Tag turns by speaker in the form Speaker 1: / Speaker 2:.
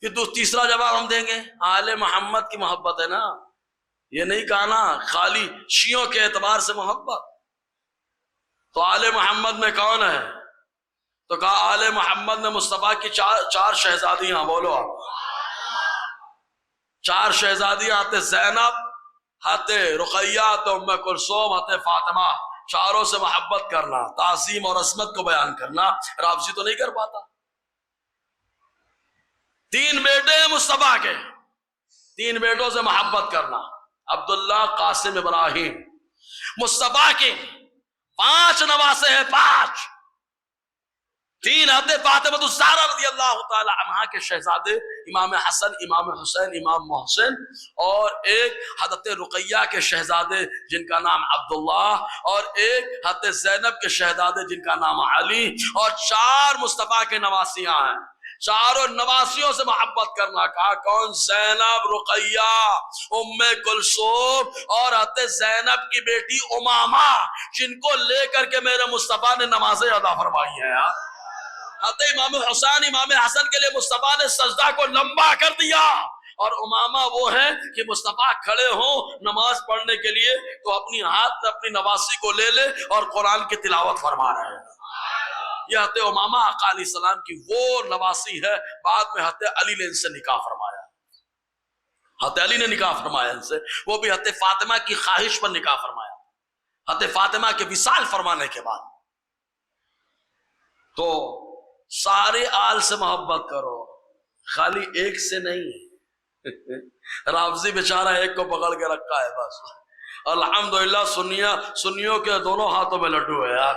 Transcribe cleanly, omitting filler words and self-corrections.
Speaker 1: پھر تیسرا جواب ہم دیں گے آل محمد کی محبت ہے نا، یہ نہیں کہا نا خالی شیعوں کے اعتبار سے محبت۔ تو آل محمد میں کون ہے؟ تو کہا آل محمد میں مصطفیٰ کی چار شہزادیاں، بولو آپ، چار شہزادیاں، حضرت زینب، حضرت رقیہ، حضرت ام کلثوم، حضرت فاطمہ، چاروں سے محبت کرنا، تعظیم اور عظمت کو بیان کرنا رافضی تو نہیں کر پاتا۔ تین بیٹے ہیں مصطفیٰ کے، تین بیٹوں سے محبت کرنا، عبداللہ، قاسم، ابراہیم۔ مصطفیٰ کے 5 نواسے ہیں، 5، 3 حضرت فاطمہ الزہرا رضی اللہ تعالی عنہا کے شہزادے، امام حسن، امام حسین، امام محسن، اور ایک حضرت رقیہ کے شہزادے جن کا نام عبداللہ، اور ایک حضرت زینب کے شہزادے جن کا نام علی، اور 4 مصطفیٰ کے نواسیاں ہیں۔ چاروں نواسیوں سے محبت کرنا، کہا کون؟ زینب، رقیہ، ام کلثوم اور حضرت زینب کی بیٹی امامہ، جن کو لے کر کے میرے مصطفیٰ نے نمازیں ادا فرمائی ہیں یار۔ حضرت امام حسین، امام حسن کے لیے مصطفیٰ نے سجدہ کو لمبا کر دیا، اور امامہ وہ ہیں کہ مصطفیٰ کھڑے ہوں نماز پڑھنے کے لیے تو اپنی ہاتھ میں اپنی نواسی کو لے لے اور قرآن کی تلاوت فرما رہے ہیں۔ یہ حضرت امامہ آقا علیہ السلام کی وہ نواسی ہے، بعد میں حضرت علی نے ان سے نکاح فرمایا، حضرت علی نے نکاح فرمایا ان سے، وہ بھی حضرت فاطمہ کی خواہش پر نکاح فرمایا، حضرت فاطمہ کے وصال فرمانے کے بعد۔ تو سارے آل سے محبت کرو، خالی ایک سے نہیں۔ رافضی بیچارہ ایک کو پکڑ کے رکھا ہے بس، الحمدللہ سنیوں کے دونوں ہاتھوں میں لڈو ہے یار۔